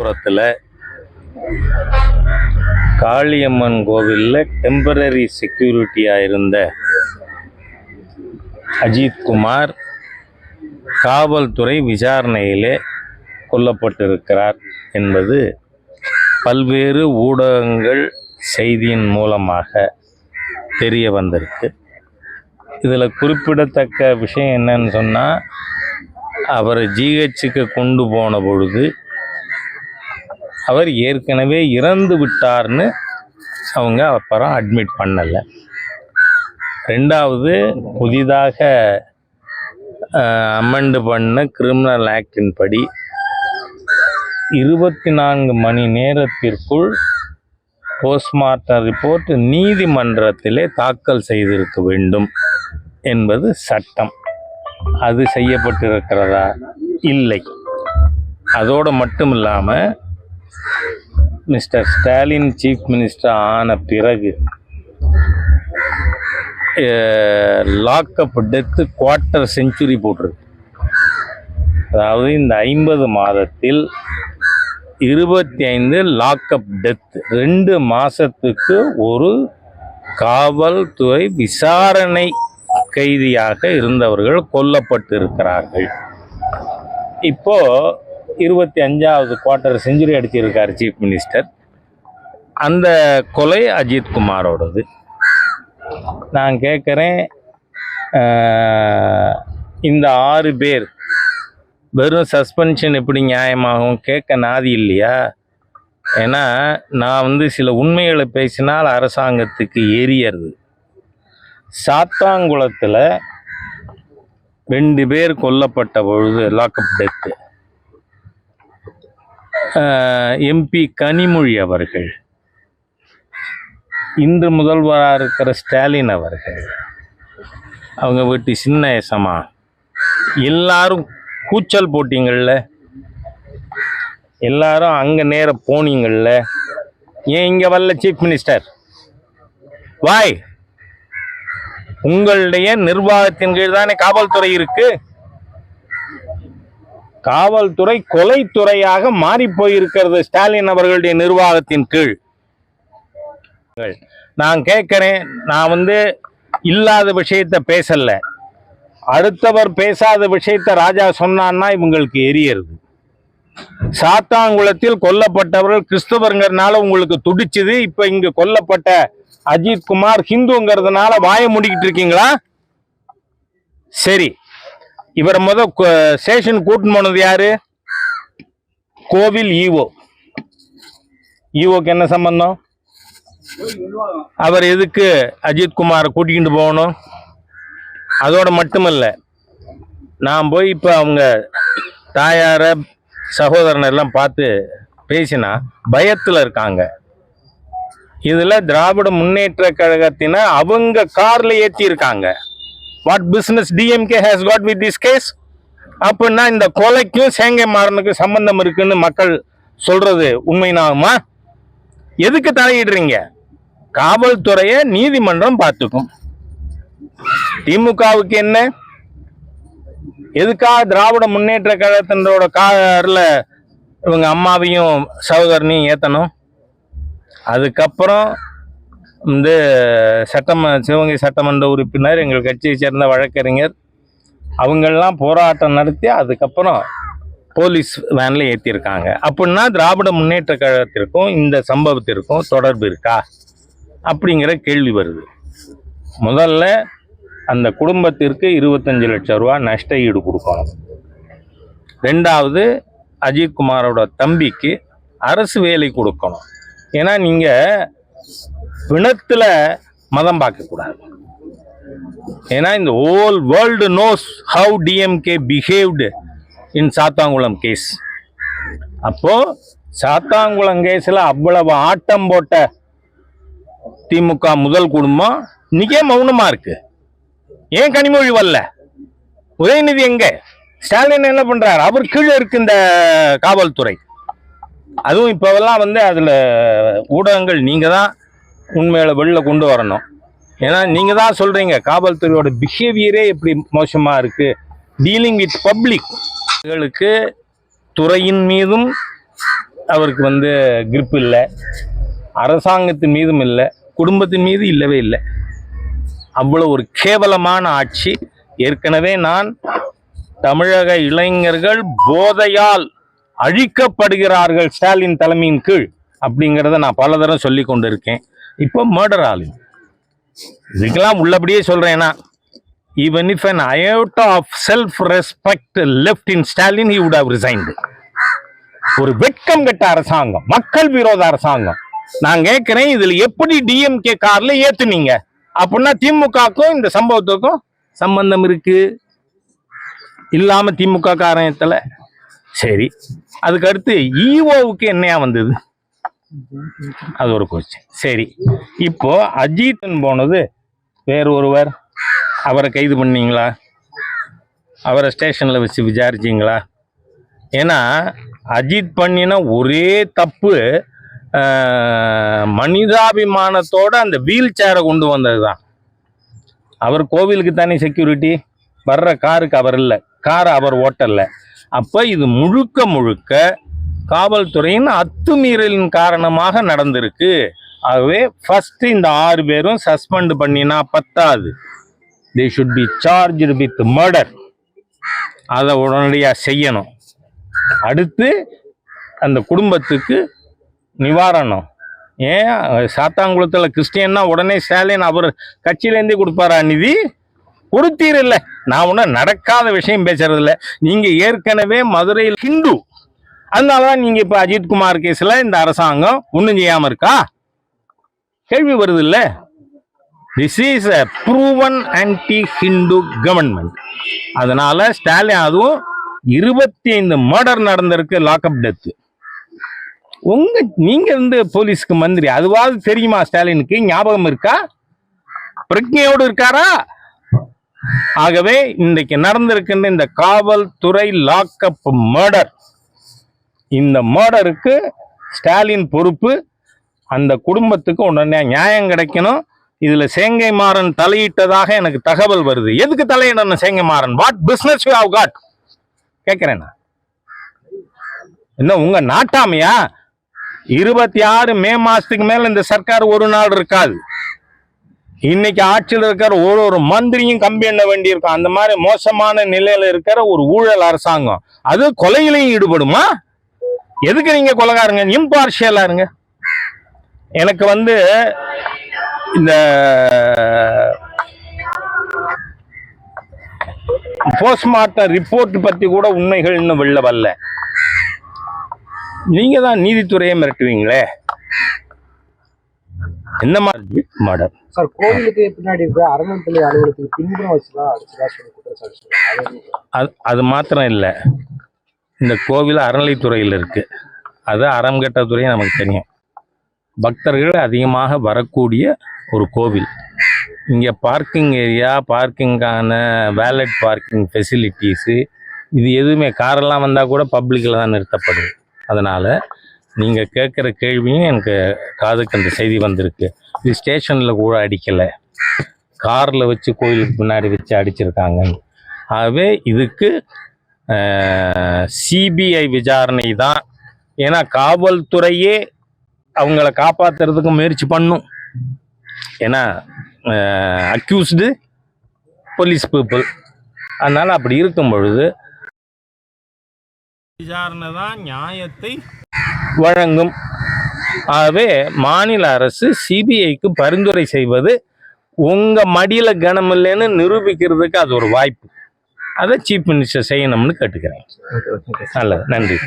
ராமநாதபுரத்தில் காளியம்மன் கோவிலில் டெம்பரரி செக்யூரிட்டியாக இருந்த அஜித்குமார் காவல்துறை விசாரணையிலே கொல்லப்பட்டிருக்கிறார் என்பது பல்வேறு ஊடகங்கள் செய்தியின் மூலமாக தெரிய வந்திருக்கு. இதில் குறிப்பிடத்தக்க விஷயம் என்னன்னு சொன்னால், அவரை ஜிஹெச்சுக்கு கொண்டு போன பொழுது அவர் ஏற்கனவே இறந்து விட்டார்னு அவங்க அப்புறம் அட்மிட் பண்ணலை. ரெண்டாவது, புதிதாக அமெண்ட் பண்ண கிரிமினல் ஆக்டின் படி 24 மணி நேரத்திற்குள் போஸ்ட்மார்ட்டம் ரிப்போர்ட் நீதிமன்றத்திலே தாக்கல் செய்திருக்க வேண்டும் என்பது சட்டம். அது செய்யப்பட்டிருக்கிறதா? இல்லை. அதோடு மட்டும் இல்லாமல் மிஸ்டர் ஸ்டாலின் சீஃப் மினிஸ்டர் ஆன பிறகு லாக்அப் டெத்து குவார்ட்டர் செஞ்சுரி போட்டிருக்கு. அதாவது இந்த 50 மாதத்தில் 25 லாக்அப் டெத், 2 மாதத்துக்கு ஒரு காவல்துறை விசாரணை கைதியாக இருந்தவர்கள் கொல்லப்பட்டிருக்கிறார்கள். இப்போ 25வது குவார்ட்டர் செஞ்சுரி அடிச்சிருக்கார் சீஃப் மினிஸ்டர். அந்த கொலை அஜித்குமாரோடது. நான் கேட்குறேன், இந்த 6 பேர் வெறும் சஸ்பென்ஷன் எப்படி நியாயமாகும்? கேட்க நாதி இல்லையா? ஏன்னா நான் சில உண்மைகளை பேசினால் அரசாங்கத்துக்கு எரியறது. சாத்தாங்குளத்தில் 2 பேர் கொல்லப்பட்ட பொழுது லாக்அப் டெத்து, எம்பி கனிமொழி அவர்கள், இன்று முதல்வராக இருக்கிற ஸ்டாலின் அவர்கள், அவங்க வீட்டு சின்ன ஏசமா, எல்லாரும் கூச்சல் போட்டிங்கள்ல, எல்லாரும் அங்கே நேர போனீங்கள்ல. ஏன் இங்கே வரல சீஃப் மினிஸ்டர்? வாய், உங்களுடைய நிர்வாகத்தின் கீழ் தானே காவல்துறை இருக்கு. காவல்துறை கொலைத்துறையாக மாறி போயிருக்கிறது ஸ்டாலின் அவர்களுடைய நிர்வாகத்தின் கீழ். நான் கேட்கிறேன், நான் இல்லாத விஷயத்த பேசல. அடுத்தவர் பேசாத விஷயத்த ராஜா சொன்னான்னா இவங்களுக்கு எரியறது. சாத்தாங்குளத்தில் கொல்லப்பட்டவர்கள் கிறிஸ்தவருங்கிறதுனால உங்களுக்கு துடிச்சுது. இப்ப இங்க கொல்லப்பட்ட அஜித்குமார் ஹிந்துங்கிறதுனால வாய முடிக்கிட்டு இருக்கீங்களா? சரி, இவரை ஸ்டேஷன் கூட்டின்னு போனது யாரு? கோவில் ஈவோ. ஈவோக்கு என்ன சம்பந்தம்? அவர் எதுக்கு அஜித்குமாரை கூட்டிக்கிட்டு போகணும்? அதோட மட்டுமல்ல, நான் போய் இப்போ அவங்க தாயார சகோதரனை எல்லாம் பார்த்து பேசினா பயத்தில் இருக்காங்க. இதில் திராவிட முன்னேற்ற கழகத்தின அவங்க காரில் ஏற்றி இருக்காங்க. What business DMK has got with this case? அப்படின்னா இந்த கொலைக்கும் சேங்கை மாறனுக்கும் சம்பந்தம் இருக்குன்னு மக்கள் சொல்றது உண்மைனாகுமா? எதுக்கு தலையிடுறீங்க? காவல்துறையை நீதிமன்றம் பார்த்துக்கும். திமுகவுக்கு என்ன? எதுக்காக திராவிட முன்னேற்ற கழகத்தினரோட காரில் இவங்க அம்மாவையும் சகோதரனையும் ஏற்றணும்? அதுக்கப்புறம் சிவகங்கை சட்டமன்ற உறுப்பினர், எங்கள் கட்சியை சேர்ந்த வழக்கறிஞர், அவங்கெல்லாம் போராட்டம் நடத்தி அதுக்கப்புறம் போலீஸ் வேனில் ஏற்றிருக்காங்க. அப்படின்னா திராவிட முன்னேற்ற கழகத்திற்கும் இந்த சம்பவத்திற்கும் தொடர்பு இருக்கா அப்படிங்கிற கேள்வி வருது. முதல்ல அந்த குடும்பத்திற்கு 25 லட்சம் ரூபா நஷ்ட ஈடு கொடுக்கணும். ரெண்டாவது, அஜித்குமாரோட தம்பிக்கு அரசு வேலை கொடுக்கணும். ஏன்னா நீங்கள் பிணத்தில் மதம் பார்க்கக்கூடாது. ஏன்னா இந்த whole world knows how DMK behaved in Sathankulam case. அப்போ சாத்தாங்குளம் கேஸில் அவ்வளவு ஆட்டம் போட்ட திமுக முதல் குடும்பம் இன்னைக்கே மௌனமா இருக்கு. ஏன் கனிமொழி வரல? உதயநிதி எங்க? ஸ்டாலின் என்ன பண்றாரு? அவர் கீழே இருக்கு இந்த காவல்துறை. அதுவும் இப்போவெல்லாம் அதுல ஊடகங்கள் நீங்க தான் உண்மையில வெளில கொண்டு வரணும். ஏன்னா நீங்க தான் சொல்றீங்க காவல்துறையோட பிஹேவியரே எப்படி மோசமா இருக்கு, டீலிங் வித் பப்ளிக். துறையின் மீதும் அவருக்கு வந்து கிரிப் இல்லை, அரசாங்கத்தின் மீதும் இல்லை, குடும்பத்தின் மீது இல்லவே இல்லை. அவ்வளோ ஒரு கேவலமான ஆட்சி. ஏற்கனவே நான் தமிழக இளைஞர்கள் போதையால் அழிக்கப்படுகிறார்கள் ஸ்டாலின் தலைமையின் கீழ் அப்படிங்கிறத நான் பல தரம் சொல்லி கொண்டு இருக்கேன். இப்போ மர்டர் ஆளு இதுக்கெல்லாம் உள்ளபடியே சொல்றேன்னா, even if an iota of self-respect left in Stalin, he would have resigned. ஒரு வெட்கம் கெட்ட அரசாங்கம், மக்கள் விரோத அரசாங்கம். நான் கேட்கிறேன், இதுல எப்படி டிஎம்கே கார்ல ஏத்துனீங்க? அப்படின்னா திமுகக்கும் இந்த சம்பவத்துக்கும் சம்பந்தம் இருக்கு இல்லாம திமுக காரணத்துல சரி. அதுக்கு அடுத்து ஈஓவுக்கு என்னையா வந்தது? அது ஒரு கொஸ்டின். சரி, இப்போ அஜித்தன் போனது வேறு ஒருவர், அவரை கைது பண்ணீங்களா? அவரை ஸ்டேஷன்ல வச்சு விசாரிச்சிங்களா? ஏன்னா அஜித் பண்ணின ஒரே தப்பு மனிதாபிமானத்தோட அந்த வீல் சேரை கொண்டு வந்தது தான். அவர் கோவிலுக்கு தானே செக்யூரிட்டி, வர்ற காருக்கு அவர் இல்லை, காரை அவர் ஓட்டல. அப்போ இது முழுக்க முழுக்க காவல்துறையின் அத்துமீறலின் காரணமாக நடந்திருக்கு. ஆகவே ஃபர்ஸ்ட் இந்த 6 பேரும் சஸ்பெண்ட் பண்ணினா பத்தாது, they should be charged with murder. அதை உடனடியாக செய்யணும். அடுத்து அந்த குடும்பத்துக்கு நிவாரணம். ஏன் சாத்தாங்குளத்தில் கிறிஸ்டியன்னா உடனே ஸ்டாலின் அவர் கட்சியிலேருந்தே கொடுப்பாரா நிதி? கொடுத்தீர் இல்லை. நான் ஒன்றும் நடக்காத விஷயம் பேசுறது இல்லை. நீங்கள் ஏற்கனவே மதுரையில் ஹிந்து, அதனாலதான் நீங்க இப்ப அஜித்குமார் கேஸ்ல இந்த அரசாங்கம் ஒன்றும் செய்யாம இருக்கா? கேள்வி வருது இல்ல? This is a proven anti-Hindu government. அதனால ஸ்டாலின், அதுவும் 25 மர்டர் நடந்திருக்கு, லாக்அப் டெத். நீங்க வந்து போலீஸ்க்கு மந்திரி, அதுவாது தெரியுமா ஸ்டாலினுக்கு? ஞாபகம் இருக்கா? பிரக்ஞையோடு இருக்காரா? ஆகவே இன்றைக்கு நடந்திருக்கின்ற இந்த காவல்துறை லாக்அப் மர்டர், இந்த மர்டருக்கு ஸ்டாலின் பொறுப்பு. அந்த குடும்பத்துக்கு உடனே நியாயம் கிடைக்கணும். இதுல சேங்கை மாறன் தலையிட்டதாக எனக்கு தகவல் வருது. எதுக்கு தலையிடணும் சேங்கை Maran? What business you have got கேட்கிறேன். என்ன உங்க நாட்டாமையா? 26 மே மாசத்துக்கு மேல இந்த சர்க்கார் ஒரு நாள் இருக்காது. இன்னைக்கு ஆட்சியில் இருக்கிற ஒரு மந்திரியும் கம்பி எண்ண வேண்டியிருக்கும். அந்த மாதிரி மோசமான நிலையில இருக்கிற ஒரு ஊழல் அரசாங்கம், அது கொலையிலையும் ஈடுபடுமா? எதுக்கு நீங்க கொலைகாரங்க? இம்பார்ஷியலா இருங்க. எனக்கு வந்து இந்த போஸ்ட்மார்ட்டம் ரிப்போர்ட் பத்தி கூட உண்மைகள் இன்னும் வெளில வரல. நீங்க தான் நீதித்துறையை மிரட்டுவீங்களே. என்ன மாதிரி மர்டர் சார்? கோவிலுக்கு பின்னாடி இருக்கிற அறநிலையத்துறை அலுவலகத்துக்கு பின்புறம் வச்சுதான் அடிச்சதா சொல்லி குற்றச்சாட்டு சொல்றாங்க. அது மாத்திரம் இல்லை, இந்த கோவில் அறநிலைத்துறையில் இருக்கு. அது அறம் கெட்ட துறை நமக்கு தெரியும். பக்தர்கள் அதிகமாக வரக்கூடிய ஒரு கோவில். இங்கே பார்க்கிங் ஏரியா, பார்க்கிங்கான வேலட் பார்க்கிங் ஃபெசிலிட்டிஸு, இது எதுவுமே, காரெல்லாம் வந்தால் கூட பப்ளிக்கில் தான் நிறுத்தப்படுது. அதனால் நீங்கள் கேட்குற கேள்வியும் எனக்கு காதுக்கு அந்த செய்தி வந்திருக்கு. இது ஸ்டேஷனில் கூட அடிக்கலை, காரில் வச்சு கோயிலுக்கு பின்னாடி வச்சு அடிச்சிருக்காங்க. ஆகவே இதுக்கு சிபிஐ விசாரணை தான். ஏன்னா காவல்துறையே அவங்கள காப்பாற்றுறதுக்கு முயற்சி பண்ணும். ஏன்னா அக்யூஸ்டு போலீஸ் பீப்புள். அதனால் அப்படி இருக்கும் பொழுது விசாரணை தான் நியாயத்தை வழங்கும். ஆகவே மாநில அரசு சிபிஐக்கு பரிந்துரை செய்வது உங்கள் மடியில் கனம் இல்லைன்னு நிரூபிக்கிறதுக்கு அது ஒரு வாய்ப்பு. அதை சீஃப் மினிஸ்டர் செய்யணும்னு கேட்டுக்கிறேன். நல்லது, நன்றி.